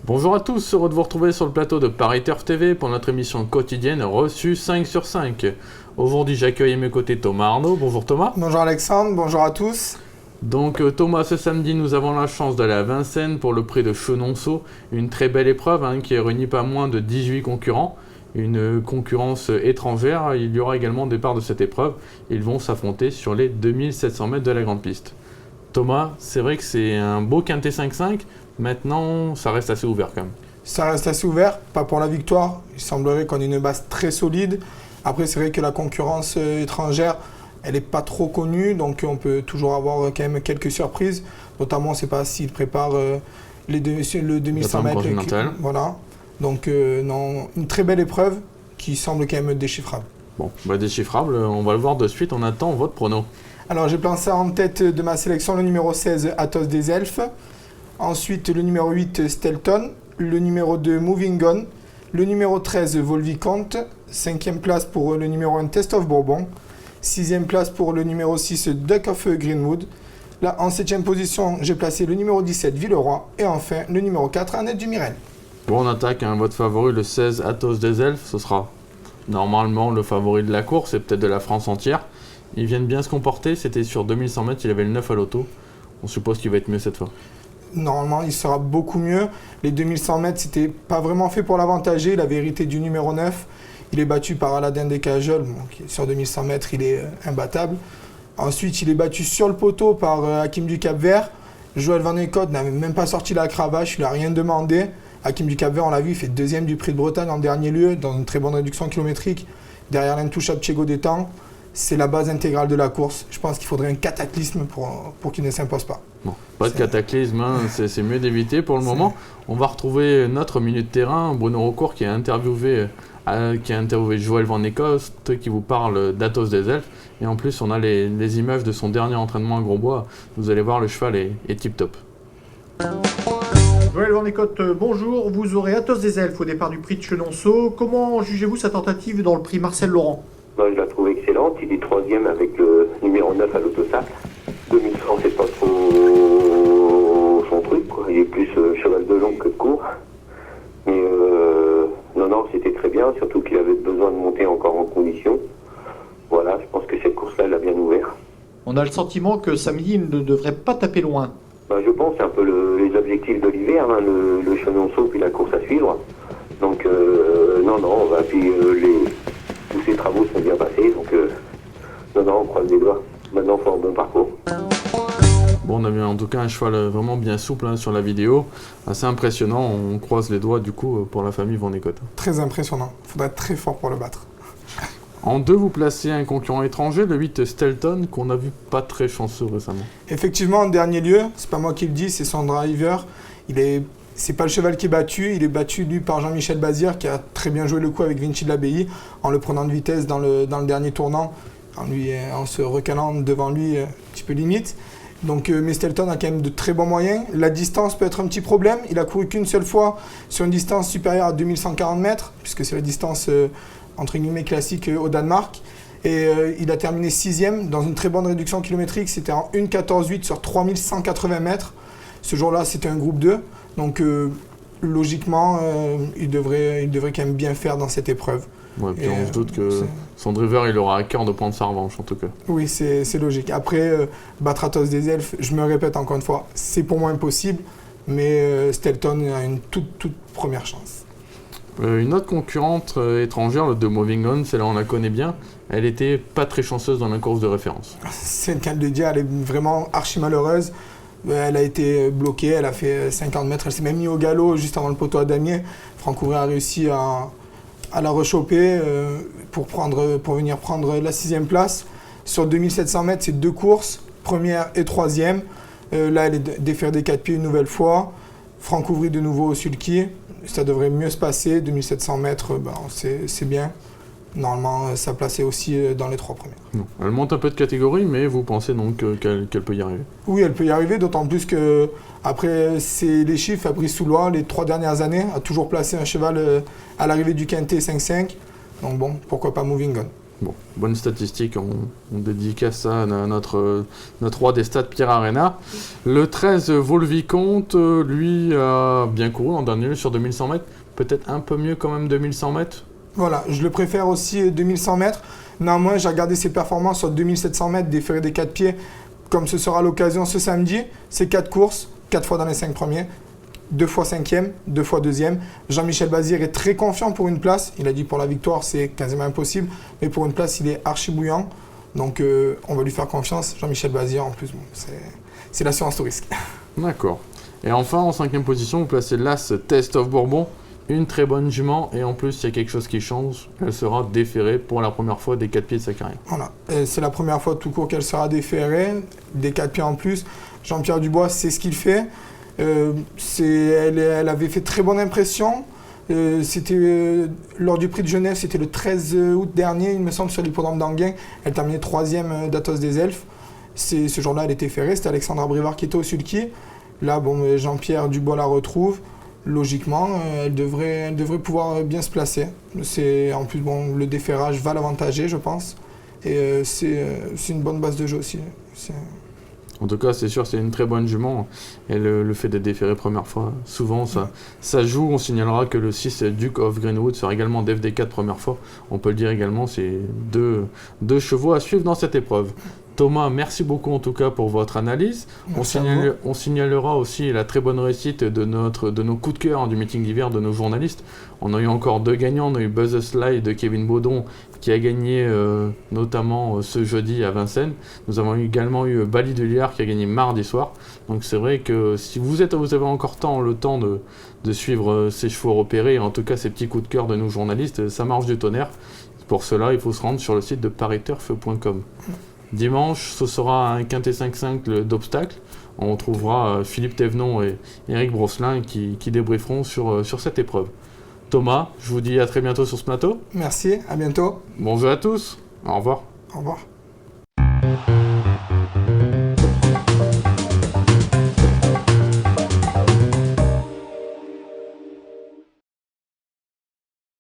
Bonjour à tous, heureux de vous retrouver sur le plateau de Paris Turf TV pour notre émission quotidienne reçue 5 sur 5. Aujourd'hui, j'accueille à mes côtés Thomas Arnaud. Bonjour Thomas. Bonjour Alexandre, bonjour à tous. Donc Thomas, ce samedi, nous avons la chance d'aller à Vincennes pour le prix de Chenonceau, une très belle épreuve qui réunit pas moins de 18 concurrents. Une concurrence étrangère, il y aura également départ de cette épreuve. Ils vont s'affronter sur les 2700 mètres de la grande piste. Thomas, c'est vrai que c'est un beau quintet 5-5, maintenant ça reste assez ouvert quand même. Ça reste assez ouvert, pas pour la victoire. Il semblerait qu'on ait une base très solide. Après, c'est vrai que la concurrence étrangère, elle n'est pas trop connue, donc on peut toujours avoir quand même quelques surprises. Notamment, on ne sait pas s'ils préparent le 2100 mètres. Voilà. Donc, non, une très belle épreuve qui semble quand même déchiffrable. Bon, déchiffrable, on va le voir de suite. On attend votre prono. Alors, j'ai placé en tête de ma sélection le numéro 16, Athos des Elfes. Ensuite, le numéro 8, Stelton. Le numéro 2, Moving On. Le numéro 13, Volvicomte. 5e place pour le numéro 1, Test of Bourbon. 6e place pour le numéro 6, Duck of Greenwood. Là, en 7e position, j'ai placé le numéro 17, Villeroy. Et enfin, le numéro 4, Annette Dumirel. Bon, on attaque votre favori, le 16, Athos des Elfes. Ce sera normalement le favori de la course et peut-être de la France entière. Ils viennent bien se comporter. C'était sur 2100 mètres, il avait le 9 à l'auto. On suppose qu'il va être mieux cette fois. Normalement, il sera beaucoup mieux. Les 2100 mètres, c'était pas vraiment fait pour l'avantager. Il avait hérité du numéro 9. Il est battu par Aladin Descajols. Sur 2100 mètres, il est imbattable. Ensuite, il est battu sur le poteau par Hakim du Cap-Vert. Joël Van Eekhout n'avait même pas sorti la cravache, il n'a rien demandé. Hakim du Cap-Vert, on l'a vu, il fait deuxième du Prix de Bretagne en dernier lieu, dans une très bonne réduction kilométrique. Derrière l'intouchable Thiego Détang. C'est la base intégrale de la course. Je pense qu'il faudrait un cataclysme pour qu'il ne s'impose pas. Bon, pas de cataclysme, c'est mieux d'éviter pour le moment. On va retrouver notre milieu de terrain, Bruno Rocourt, qui a interviewé Joël Van Eekhout, qui vous parle d'Athos des Elfes. Et en plus, on a les images de son dernier entraînement à Grosbois. Vous allez voir, le cheval est tip-top. Joël Van Eekhout, bonjour. Vous aurez Athos des Elfes au départ du prix de Chenonceau. Comment jugez-vous sa tentative dans le prix Marcel Laurent ? Je la trouve excellente. Il est 3e avec le numéro 9 à l'autosac. 2100, c'est pas trop son truc, quoi. Il est plus cheval de long que de court. Mais non, c'était très bien, surtout qu'il avait besoin de monter encore en condition. Voilà, je pense que cette course-là, elle a bien ouvert. On a le sentiment que samedi, il ne devrait pas taper loin. Je pense c'est un peu les objectifs de l'hiver, le Chenonceau puis la course à suivre. Donc, puis tous ces travaux sont bien passés, donc on croise les doigts. Maintenant, il faut un bon parcours. Bon, on a vu en tout cas un cheval vraiment bien souple sur la vidéo, assez impressionnant. On croise les doigts du coup pour la famille Van Eekhout. Très impressionnant, il faudrait être très fort pour le battre. En 2, vous placez un concurrent étranger, le 8 Stelton, qu'on a vu pas très chanceux récemment. Effectivement, en dernier lieu, c'est pas moi qui le dis, c'est son driver. C'est pas le cheval qui est battu, il est battu lui par Jean-Michel Bazir qui a très bien joué le coup avec Vinci de l'Abbaye en le prenant de vitesse dans le dernier tournant, en se recalant devant lui un petit peu limite. Donc mais Stelton a quand même de très bons moyens. La distance peut être un petit problème. Il a couru qu'une seule fois sur une distance supérieure à 2140 mètres, puisque c'est la distance entre guillemets classique au Danemark. Et il a terminé 6e dans une très bonne réduction kilométrique. C'était en 1,14,8 sur 3180 mètres. Ce jour-là, c'était un groupe 2. Donc logiquement, il devrait quand même bien faire dans cette épreuve. Ouais, puis on se doute que son driver, il aura à cœur de prendre sa revanche en tout cas. Oui, c'est logique. Après, battre Athos des Elfes, je me répète encore une fois, c'est pour moi impossible, mais Stelton a une toute première chance. Une autre concurrente étrangère, le de Moving On, celle-là on la connaît bien, elle était pas très chanceuse dans la course de référence. C'est le cas de le dire, elle est vraiment archi malheureuse. Elle a été bloquée, elle a fait 50 mètres, elle s'est même mise au galop juste avant le poteau à damier. Franck Ouvray a réussi à la rechoper pour venir prendre la 6e place. Sur 2700 mètres, c'est 2 courses, première et 3e. Là, elle est défaire des 4 pieds une nouvelle fois. Franck Ouvray de nouveau au sulky. Ça devrait mieux se passer. 2700 mètres, c'est bien. Normalement, sa place est aussi dans les 3 premières. Non. Elle monte un peu de catégorie, mais vous pensez donc qu'elle peut y arriver? Oui, elle peut y arriver, d'autant plus que après c'est les chiffres, Fabrice Soulois, les 3 dernières années, a toujours placé un cheval à l'arrivée du quintet 5-5. Donc bon, pourquoi pas Moving On. Bon, bonne statistique, on dédicace ça à notre roi des stats, Pierre Arena. Le 13, Vaux-le-Vicomte, lui a bien couru en dernier lieu sur 2100 mètres. Peut-être un peu mieux quand même 2100 mètres. Voilà, je le préfère aussi 2100 mètres. Néanmoins, j'ai regardé ses performances sur 2700 mètres déféré des 4 pieds, comme ce sera l'occasion ce samedi. C'est 4 courses, 4 fois dans les 5 premiers, 2 fois 5e, 2 fois 2e. Jean-Michel Bazir est très confiant pour une place. Il a dit pour la victoire, c'est quasiment impossible. Mais pour une place, il est archi bouillant. Donc on va lui faire confiance. Jean-Michel Bazir, en plus, bon, c'est l'assurance tout risque. D'accord. Et enfin, en 5e position, vous placez l'As Test of Bourbon. Une très bonne jument, et en plus, il y a quelque chose qui change. Elle sera déférée pour la première fois des 4 pieds de sa carrière. Voilà, c'est la première fois tout court qu'elle sera déférée, des 4 pieds en plus. Jean-Pierre Dubois, c'est ce qu'il fait. Elle avait fait très bonne impression. Lors du prix de Genève, c'était le 13 août dernier, il me semble, sur l'hippodrome d'Anguin. Elle terminait 3e d'Athos des Elfes. Ce jour-là, elle était ferrée. C'était Alexandra Brivard qui était au sulky. Là, bon, Jean-Pierre Dubois la retrouve. Logiquement, elle devrait pouvoir bien se placer. En plus, bon, le déferrage va l'avantager, je pense. Et c'est une bonne base de jeu aussi. En tout cas, c'est sûr, c'est une très bonne jument. Et le fait d'être déféré première fois, souvent, ça joue. On signalera que le 6 Duke of Greenwood sera également DFD4 première fois. On peut le dire également, c'est deux chevaux à suivre dans cette épreuve. Thomas, merci beaucoup en tout cas pour votre analyse. On signalera aussi la très bonne réussite de nos coups de cœur du meeting d'hiver de nos journalistes. On a eu encore 2 gagnants. On a eu Buzz Slide de Kevin Baudon qui a gagné notamment ce jeudi à Vincennes. Nous avons également eu Bali de Liard qui a gagné mardi soir. Donc c'est vrai que si vous avez encore le temps de suivre ces chevaux repérés, en tout cas ces petits coups de cœur de nos journalistes, ça marche du tonnerre. Pour cela, il faut se rendre sur le site de pariturf.com. Dimanche, ce sera un quintet 5-5 d'obstacles. On trouvera Philippe Thévenon et Eric Brosselin qui débrieferont sur cette épreuve. Thomas, je vous dis à très bientôt sur ce plateau. Merci, à bientôt. Bonjour à tous, au revoir. Au revoir.